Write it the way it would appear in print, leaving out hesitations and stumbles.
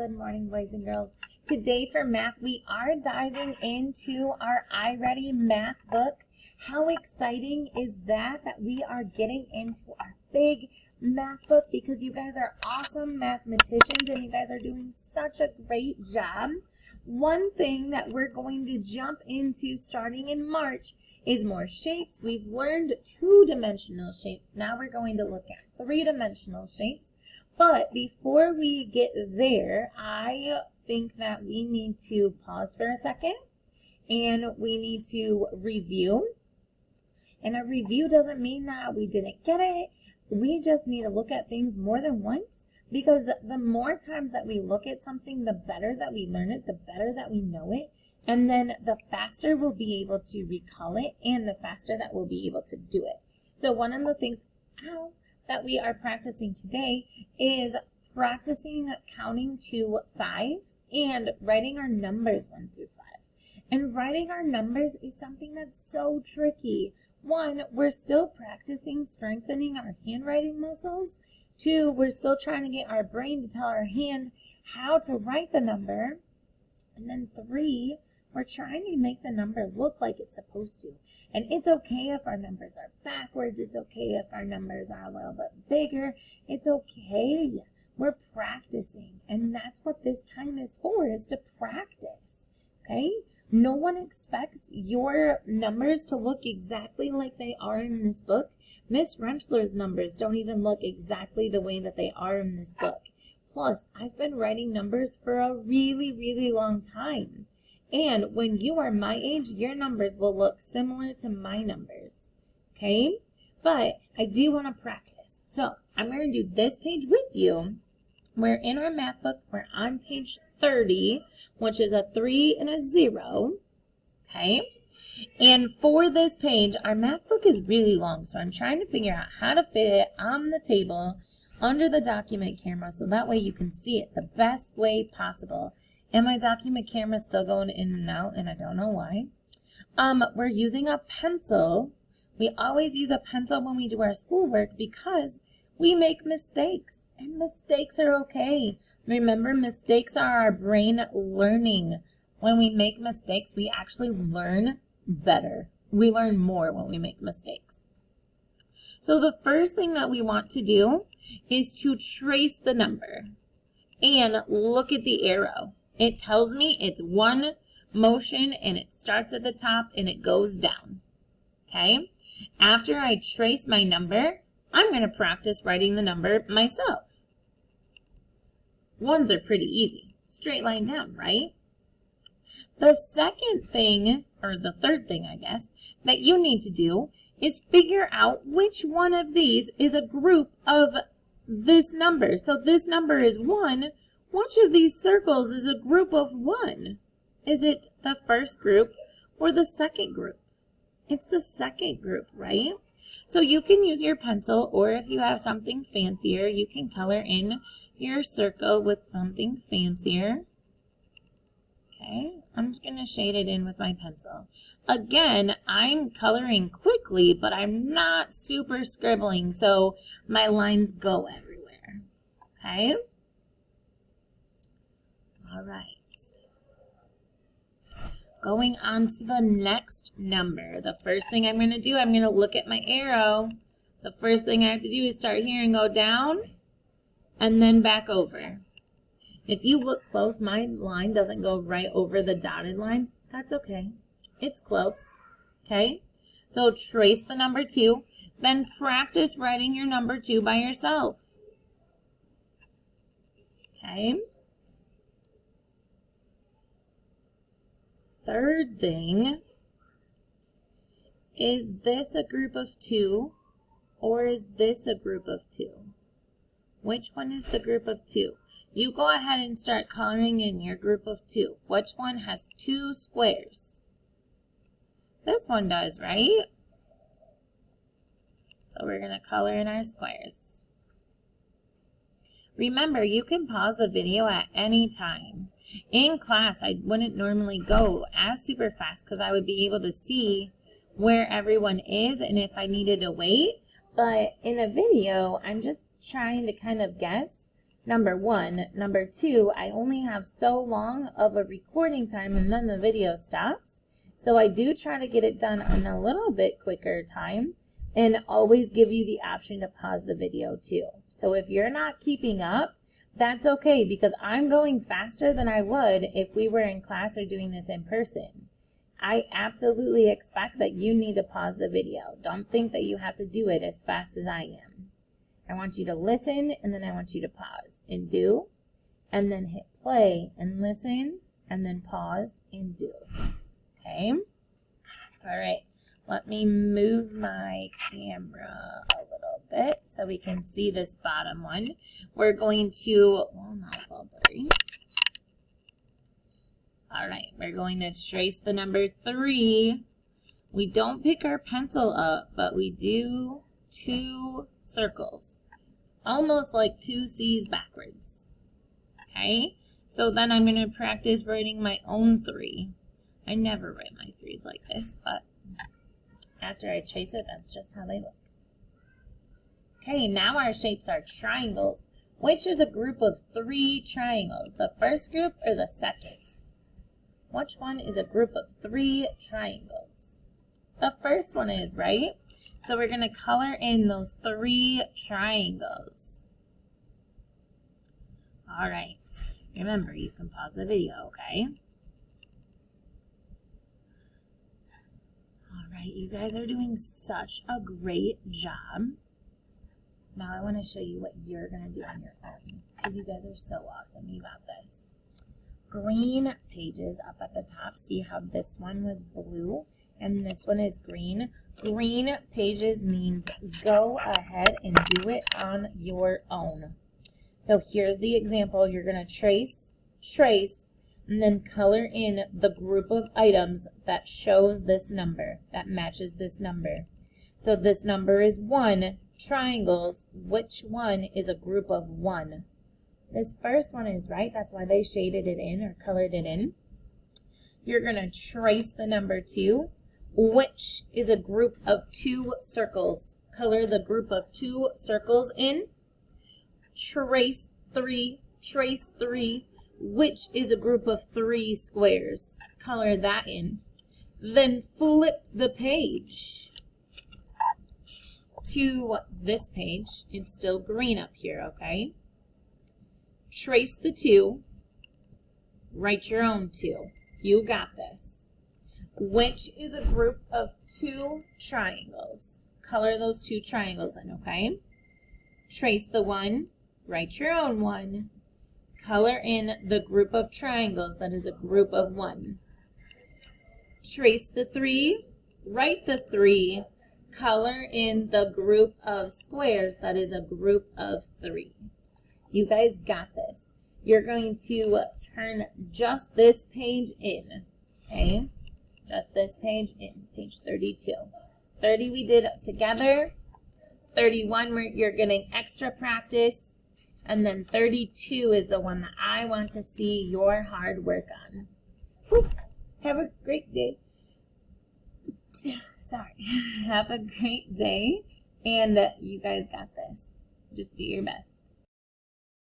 Good morning, boys and girls. Today for math, we are diving into our iReady math book. How exciting is that we are getting into our big math book because you guys are awesome mathematicians and you guys are doing such a great job. One thing that we're going to jump into starting in March is more shapes. We've learned two-dimensional shapes. Now we're going to look at three-dimensional shapes. But before we get there, I think that we need to pause for a second and we need to review. And a review doesn't mean that we didn't get it. We just need to look at things more than once, because the more times that we look at something, the better that we learn it, the better that we know it, and then the faster we'll be able to recall it and the faster that we'll be able to do it. So one of the things that we are practicing today is practicing counting to 5 and writing our numbers 1 through 5. And writing our numbers is something that's so tricky. One, we're still practicing strengthening our handwriting muscles. 2, we're still trying to get our brain to tell our hand how to write the number. And then 3, we're trying to make the number look like it's supposed to. And it's okay if our numbers are backwards. It's okay if our numbers are a little bit bigger. It's okay. We're practicing. And that's what this time is for, is to practice. Okay? No one expects your numbers to look exactly like they are in this book. Miss Rentschler's numbers don't even look exactly the way that they are in this book. Plus, I've been writing numbers for a really, really long time. And when you are my age, your numbers will look similar to my numbers. Okay? But I do want to practice. So I'm going to do this page with you. We're in our math book. We're on page 30, which is a 3 and a 0. Okay? And for this page, our math book is really long. So I'm trying to figure out how to fit it on the table under the document camera so that way you can see it the best way possible. And my document camera is still going in and out, and I don't know why. We're using a pencil. We always use a pencil when we do our schoolwork because we make mistakes, and mistakes are okay. Remember, mistakes are our brain learning. When we make mistakes, we actually learn better. We learn more when we make mistakes. So the first thing that we want to do is to trace the number and look at the arrow. It tells me it's one motion and it starts at the top and it goes down. Okay? After I trace my number, I'm going to practice writing the number myself. Ones are pretty easy. Straight line down, right? The second thing, or the third thing, I guess, that you need to do is figure out which one of these is a group of this number. So this number is 1. Which of these circles is a group of 1? Is it the first group or the second group? It's the second group, right? So you can use your pencil, or if you have something fancier, you can color in your circle with something fancier. Okay, I'm just going to shade it in with my pencil. Again, I'm coloring quickly, but I'm not super scribbling, so my lines go everywhere. Okay? All right. Going on to the next number. The first thing I'm going to do, I'm going to look at my arrow. The first thing I have to do is start here and go down and then back over. If you look close, my line doesn't go right over the dotted lines. That's okay. It's close. Okay? So trace the number 2. Then practice writing your number 2 by yourself. Okay? Third thing, is this a group of 2 or is this a group of 2? Which one is the group of 2? You go ahead and start coloring in your group of 2. Which one has 2 squares? This one does, right? So we're going to color in our squares. Remember, you can pause the video at any time. In class, I wouldn't normally go as super fast because I would be able to see where everyone is and if I needed to wait. But in a video, I'm just trying to kind of guess number one. Number two, I only have so long of a recording time and then the video stops. So I do try to get it done in a little bit quicker time and always give you the option to pause the video too. So if you're not keeping up, that's okay, because I'm going faster than I would if we were in class or doing this in person. I absolutely expect that you need to pause the video. Don't think that you have to do it as fast as I am. I want you to listen, and then I want you to pause and do, and then hit play and listen, and then pause and do. Okay? All right. Let me move my camera a little bit so we can see this bottom one. We're going to, well, now it's all blurry. All right, we're going to trace the number 3. We don't pick our pencil up, but we do 2 circles, almost like 2 C's backwards. Okay, so then I'm going to practice writing my own 3. I never write my 3's like this, but after I trace it, that's just how they look. Okay, now our shapes are triangles. Which is a group of 3 triangles? The first group or the second? Which one is a group of 3 triangles? The first one is, right? So we're going to color in those 3 triangles. All right. Remember, you can pause the video, okay? All right, you guys are doing such a great job. Now I want to show you what you're going to do on your own, because you guys are so awesome. You got this. Green pages up at the top. See how this one was blue and this one is green? Green pages means go ahead and do it on your own. So here's the example. You're going to trace, and then color in the group of items that shows this number, that matches this number. So this number is 1. Triangles. Which one is a group of 1? This first one is, right? That's why they shaded it in or colored it in. You're going to trace the number 2, which is a group of 2 circles. Color the group of 2 circles in. Trace 3, which is a group of 3 squares. Color that in. Then flip the page to this page. It's still green up here, okay? Trace the 2, write your own 2. You got this. Which is a group of 2 triangles. Color those 2 triangles in, okay? Trace the 1, write your own 1. Color in the group of triangles that is a group of 1. Trace the 3, write the 3. Color in the group of squares that is a group of 3. You guys got this. You're going to turn just this page in, okay? Just this page in, page 32. 30 we did together. 31 you're getting extra practice. And then 32 is the one that I want to see your hard work on. Whew. Have a great day. Sorry. Have a great day. And you guys got this. Just do your best.